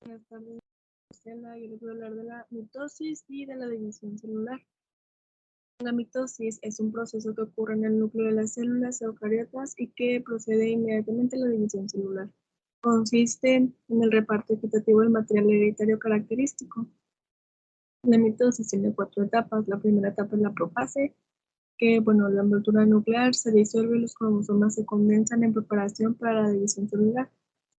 Buenas tardes, Estela. Yo les voy a hablar de la mitosis y de la división celular. La mitosis es un proceso que ocurre en el núcleo de las células eucariotas y que procede inmediatamente a la división celular. Consiste en el reparto equitativo del material hereditario característico. La mitosis tiene 4 etapas. La primera etapa es la profase, que, la envoltura nuclear se disuelve y los cromosomas se condensan en preparación para la división celular.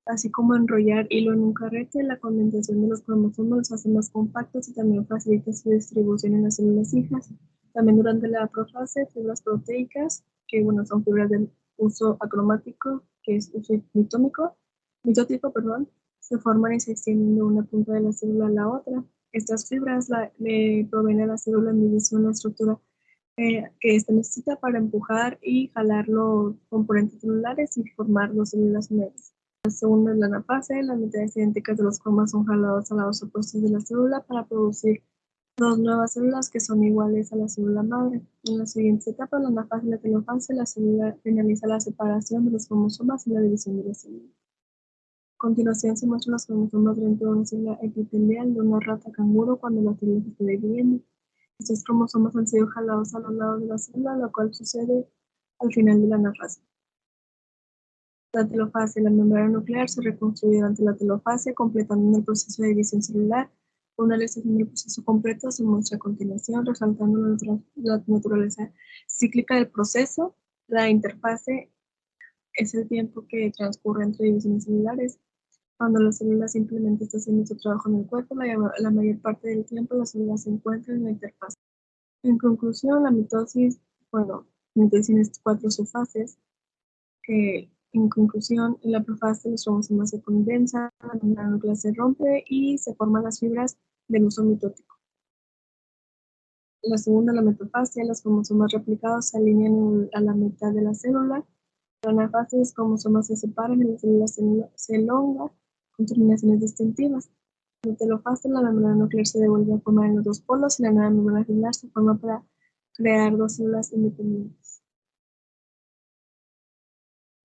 Así como enrollar hilo en un carrete, la condensación de los cromosomas los hace más compactos y también facilita su distribución en las células hijas. También durante la profase, fibras proteicas, que son fibras de uso acromático, que es uso mitótico, se forman y se extienden de una punta de la célula a la otra. Estas fibras le proveen a la célula en división la estructura que ésta necesita para empujar y jalar los componentes celulares y formar dos células nuevas. La segunda es la anafase. Las mitades idénticas de los cromas son jalados a lados opuestos de la célula para producir dos nuevas células que son iguales a la célula madre. En las siguientes etapas, la anafase y la telofase, la célula finaliza la separación de los cromosomas y la división de la célula. A continuación se muestran los cromosomas dentro de una célula epitelial de una rata canguro cuando la célula se está dividiendo. Estos cromosomas han sido jalados a los lados de la célula, lo cual sucede al final de la anafase. La telofase. La membrana nuclear se reconstruye durante la telofase, completando el proceso de división celular. Una realización del proceso completo se muestra a continuación, resaltando la naturaleza cíclica del proceso. La interfase es el tiempo que transcurre entre divisiones celulares. Cuando la célula simplemente está haciendo su trabajo en el cuerpo, la mayor parte del tiempo la célula se encuentra en la interfase. En conclusión, la mitosis tiene 4 subfases, que en conclusión, en la profase los cromosomas se condensan, la membrana nuclear se rompe y se forman las fibras del uso mitótico. La segunda, la metafase, los cromosomas replicados se alinean a la mitad de la célula. La anafase, los cromosomas se separan y la célula se elonga con terminaciones distintivas. En la telofase, la membrana nuclear se devuelve a formar en los dos polos y la nueva membrana celular se forma para crear dos células independientes.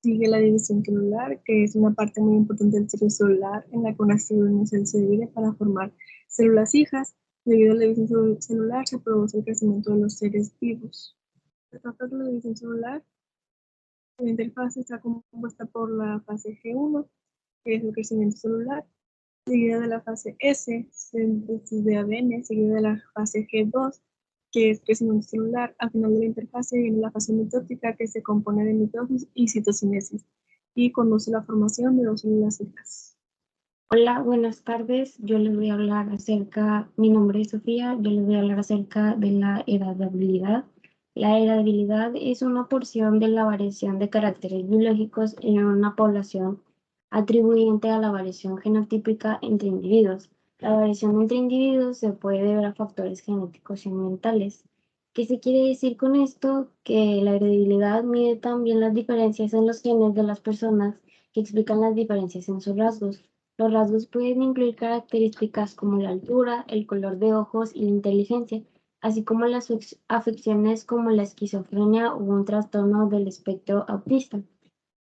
Sigue la división celular, que es una parte muy importante del ciclo celular, en la que una célula inicial se divide para formar células hijas. Debido a la división celular se produce el crecimiento de los seres vivos. Se trata de la división celular. La interfase está compuesta por la fase G1, que es el crecimiento celular, seguida de la fase S, síntesis de ADN, seguida de la fase G2, que es crecimiento celular. Al final de la interfase viene la fase mitótica, que se compone de mitosis y citocinesis y conduce a la formación de dos células hijas. Hola, buenas tardes. Mi nombre es Sofía, yo les voy a hablar acerca de la heredabilidad. La heredabilidad es una porción de la variación de caracteres biológicos en una población atribuyente a la variación genotípica entre individuos. La variación entre individuos se puede deber a factores genéticos y ambientales. ¿Qué se quiere decir con esto? Que la heredabilidad mide también las diferencias en los genes de las personas que explican las diferencias en sus rasgos. Los rasgos pueden incluir características como la altura, el color de ojos y la inteligencia, así como las afecciones como la esquizofrenia o un trastorno del espectro autista.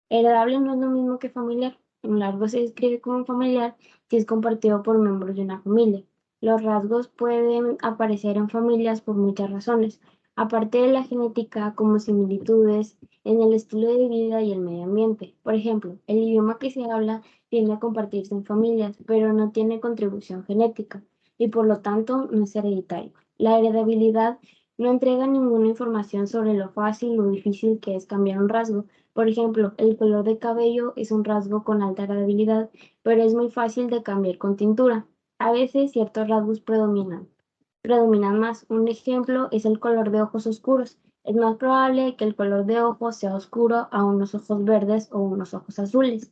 Heredable no es lo mismo que familiar. Un rasgo se describe como familiar si es compartido por miembros de una familia. Los rasgos pueden aparecer en familias por muchas razones, aparte de la genética, como similitudes en el estilo de vida y el medio ambiente. Por ejemplo, el idioma que se habla tiende a compartirse en familias, pero no tiene contribución genética y por lo tanto no es hereditario. La heredabilidad no entrega ninguna información sobre lo fácil o difícil que es cambiar un rasgo. Por ejemplo, el color de cabello es un rasgo con alta heredabilidad, pero es muy fácil de cambiar con tintura. A veces ciertos rasgos predominan más. Un ejemplo es el color de ojos oscuros. Es más probable que el color de ojos sea oscuro a unos ojos verdes o unos ojos azules.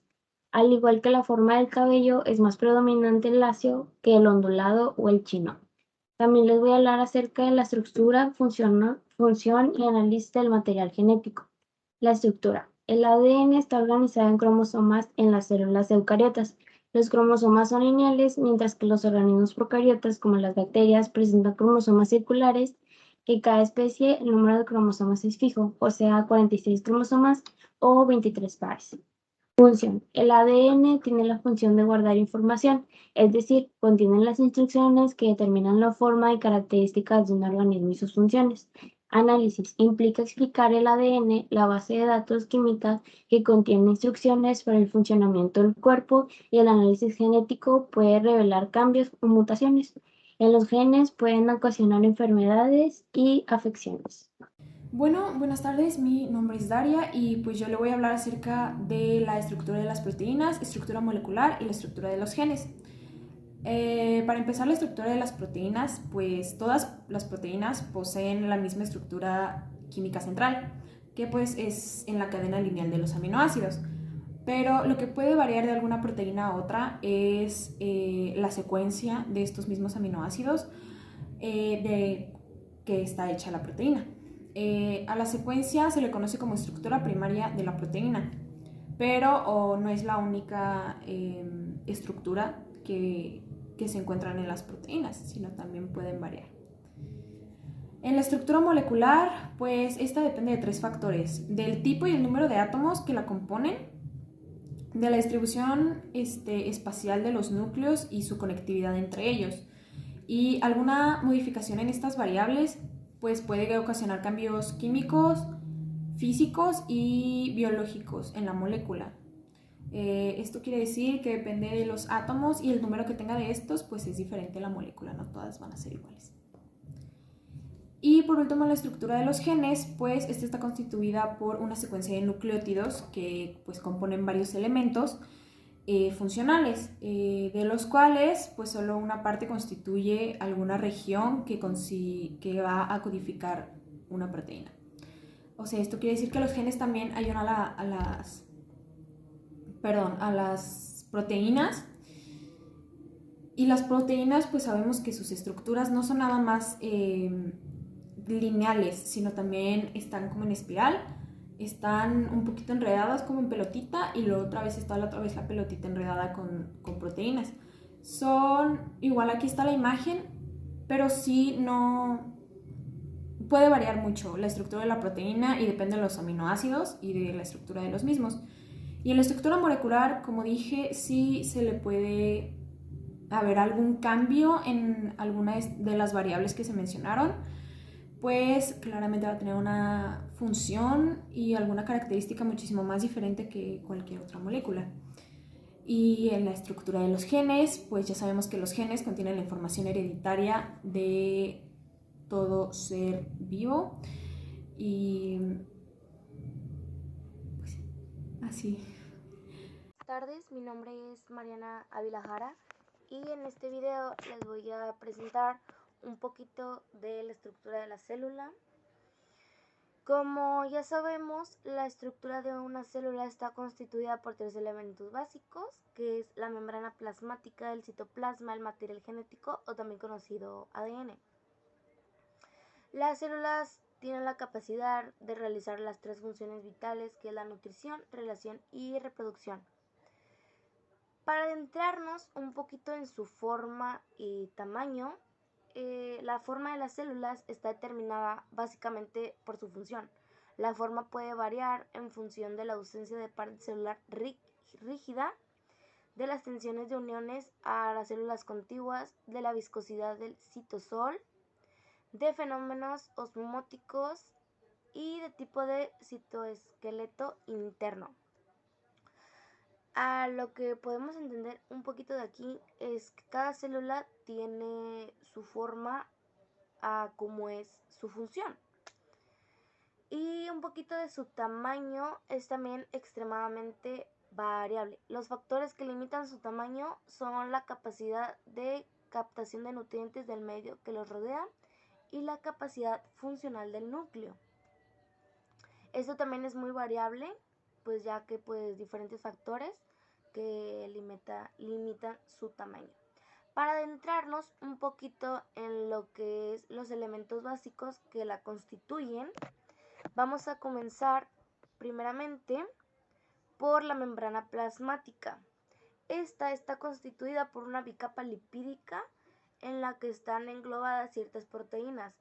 Al igual que la forma del cabello, es más predominante el lacio que el ondulado o el chino. También les voy a hablar acerca de la estructura, función y análisis del material genético. La estructura. El ADN está organizado en cromosomas en las células eucariotas. Los cromosomas son lineales, mientras que los organismos procariotas, como las bacterias, presentan cromosomas circulares, que cada especie el número de cromosomas es fijo, o sea, 46 cromosomas o 23 pares. Función. El ADN tiene la función de guardar información, es decir, contiene las instrucciones que determinan la forma y características de un organismo y sus funciones. Análisis. Implica explicar el ADN, la base de datos química que contiene instrucciones para el funcionamiento del cuerpo, y el análisis genético puede revelar cambios o mutaciones. En los genes pueden ocasionar enfermedades y afecciones. Bueno, buenas tardes, mi nombre es Daria y pues yo le voy a hablar acerca de la estructura de las proteínas, estructura molecular y la estructura de los genes. Para empezar, la estructura de las proteínas, pues todas las proteínas poseen la misma estructura química central, que pues es en la cadena lineal de los aminoácidos. Pero lo que puede variar de alguna proteína a otra es la secuencia de estos mismos aminoácidos de que está hecha la proteína. A la secuencia se le conoce como estructura primaria de la proteína, pero no es la única estructura que se encuentran en las proteínas, sino también pueden variar. En la estructura molecular, pues esta depende de tres factores: del tipo y el número de átomos que la componen, de la distribución espacial de los núcleos y su conectividad entre ellos. Y alguna modificación en estas variables pues puede ocasionar cambios químicos, físicos y biológicos en la molécula. Esto quiere decir que depende de los átomos y el número que tenga de estos, pues es diferente la molécula, no todas van a ser iguales. Y por último, la estructura de los genes, pues esta está constituida por una secuencia de nucleótidos que pues componen varios elementos funcionales, de los cuales pues solo una parte constituye alguna región que va a codificar una proteína. O sea, esto quiere decir que los genes también ayudan a las proteínas. Y las proteínas, pues sabemos que sus estructuras no son nada más lineales, sino también están como en espiral, están un poquito enredadas como en pelotita, y luego otra vez está la pelotita enredada con proteínas. Son, igual aquí está la imagen, pero sí no puede variar mucho la estructura de la proteína y depende de los aminoácidos y de la estructura de los mismos. Y en la estructura molecular, como dije, sí se le puede haber algún cambio en alguna de las variables que se mencionaron, pues claramente va a tener una función y alguna característica muchísimo más diferente que cualquier otra molécula. Y en la estructura de los genes, pues ya sabemos que los genes contienen la información hereditaria de todo ser vivo y pues así. Buenas tardes, mi nombre es Mariana Ávila Jara y en este video les voy a presentar un poquito de la estructura de la célula. Como ya sabemos, la estructura de una célula está constituida por tres elementos básicos, que es la membrana plasmática, el citoplasma, el material genético o también conocido ADN. Las células tienen la capacidad de realizar las tres funciones vitales, que es la nutrición, relación y reproducción. Para adentrarnos un poquito en su forma y tamaño, la forma de las células está determinada básicamente por su función. La forma puede variar en función de la ausencia de parte celular rígida, de las tensiones de uniones a las células contiguas, de la viscosidad del citosol, de fenómenos osmóticos y de tipo de citoesqueleto interno. A lo que podemos entender un poquito de aquí es que cada célula tiene su forma a cómo es su función. Y un poquito de su tamaño es también extremadamente variable. Los factores que limitan su tamaño son la capacidad de captación de nutrientes del medio que los rodea y la capacidad funcional del núcleo. Esto también es muy variable, pues ya que pues diferentes factores que limitan su tamaño. Para adentrarnos un poquito en lo que es los elementos básicos que la constituyen, vamos a comenzar primeramente por la membrana plasmática. Esta está constituida por una bicapa lipídica en la que están englobadas ciertas proteínas.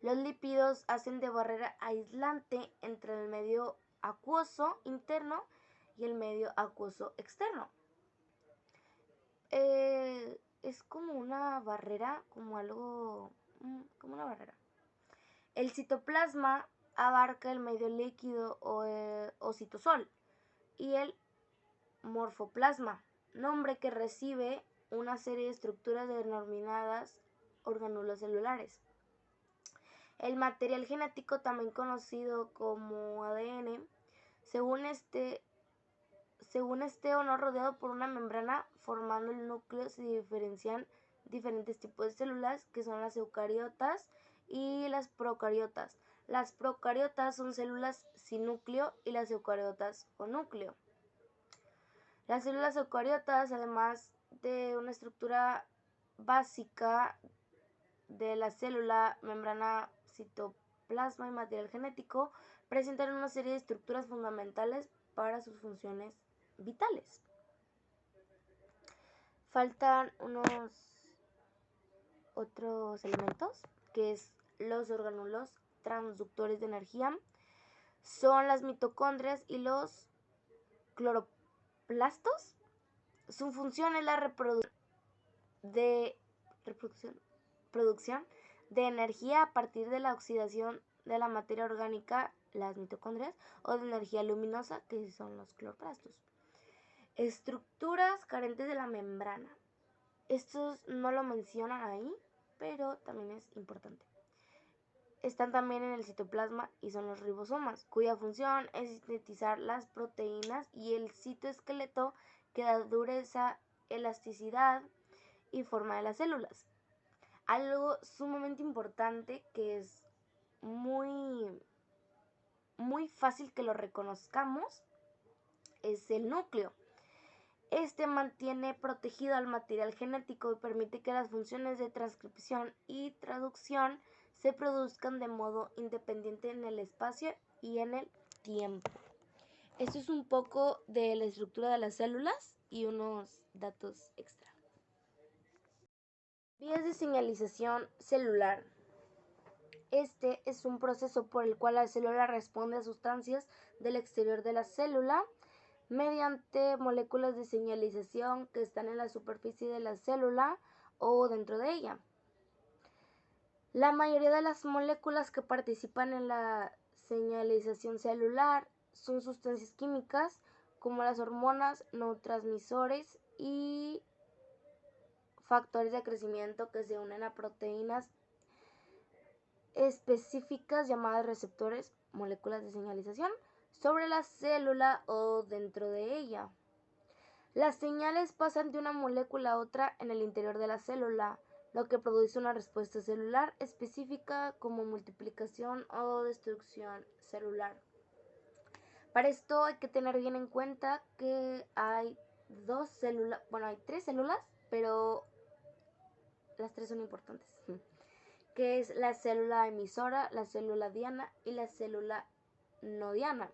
Los lípidos hacen de barrera aislante entre el medio acuoso interno y el medio acuoso externo. Es como una barrera, como una barrera. El citoplasma abarca el medio líquido o citosol y el morfoplasma, nombre que recibe una serie de estructuras denominadas orgánulos celulares. El material genético, también conocido como ADN, según esté o no rodeado por una membrana formando el núcleo, se diferencian diferentes tipos de células, que son las eucariotas y las procariotas. Las procariotas son células sin núcleo y las eucariotas con núcleo. Las células eucariotas, además de una estructura básica de la célula, membrana, citoplasma y material genético, presentan una serie de estructuras fundamentales para sus funciones vitales. Faltan unos otros elementos, que es los orgánulos transductores de energía, son las mitocondrias y los cloroplastos. Su función es la producción de energía a partir de la oxidación de la materia orgánica, las mitocondrias, o de energía luminosa, que son los cloroplastos. Estructuras carentes de la membrana. Estos no lo mencionan ahí, pero también es importante. Están también en el citoplasma y son los ribosomas, cuya función es sintetizar las proteínas, y el citoesqueleto, que da dureza, elasticidad y forma de las células. Algo sumamente importante que es muy fácil que lo reconozcamos es el núcleo. Este mantiene protegido al material genético y permite que las funciones de transcripción y traducción se produzcan de modo independiente en el espacio y en el tiempo. Esto es un poco de la estructura de las células y unos datos extra. Vías de señalización celular. Este es un proceso por el cual la célula responde a sustancias del exterior de la célula mediante moléculas de señalización que están en la superficie de la célula o dentro de ella. La mayoría de las moléculas que participan en la señalización celular son sustancias químicas, como las hormonas, neurotransmisores y factores de crecimiento que se unen a proteínas específicas llamadas receptores, moléculas de señalización, sobre la célula o dentro de ella. Las señales pasan de una molécula a otra en el interior de la célula, lo que produce una respuesta celular específica como multiplicación o destrucción celular. Para esto hay que tener bien en cuenta que hay hay 3 células, pero las 3 son importantes, que es la célula emisora, la célula diana y la célula no diana,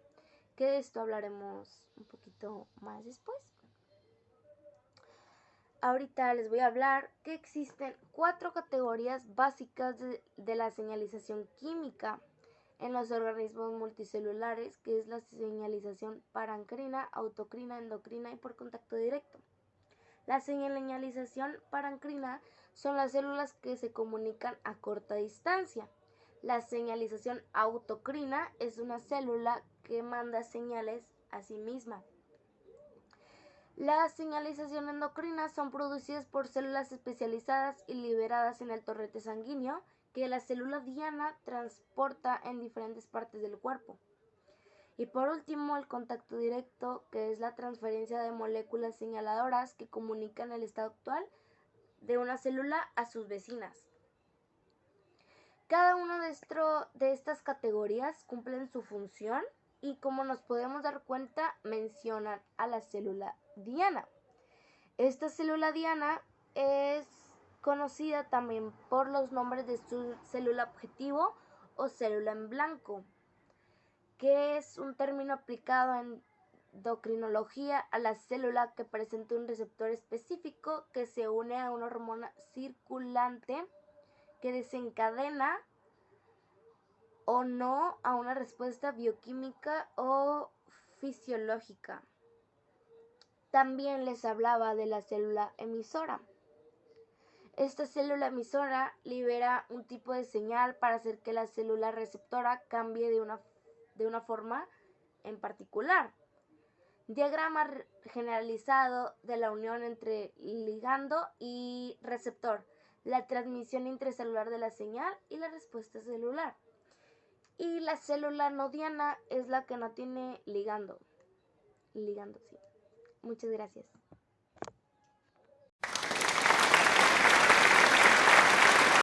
que de esto hablaremos un poquito más después. Ahorita les voy a hablar que existen 4 categorías básicas de la señalización química en los organismos multicelulares, que es la señalización parencrina, autocrina, endocrina y por contacto directo. La señalización parencrina son las células que se comunican a corta distancia. La señalización autocrina es una célula que manda señales a sí misma. La señalización endocrina son producidas por células especializadas y liberadas en el torrente sanguíneo que la célula diana transporta en diferentes partes del cuerpo. Y por último, el contacto directo, que es la transferencia de moléculas señaladoras que comunican el estado actual de una célula a sus vecinas. Cada una de estas categorías cumplen su función y, como nos podemos dar cuenta, mencionan a la célula diana. Esta célula diana es conocida también por los nombres de su célula objetivo o célula en blanco, que es un término aplicado en endocrinología a la célula que presenta un receptor específico que se une a una hormona circulante que desencadena o no a una respuesta bioquímica o fisiológica. también les hablaba de la célula emisora. Esta célula emisora libera un tipo de señal para hacer que la célula receptora cambie de una forma en particular. Diagrama generalizado de la unión entre ligando y receptor, la transmisión intracelular de la señal y la respuesta celular. Y la célula nodiana es la que no tiene ligando. Sí. Muchas gracias.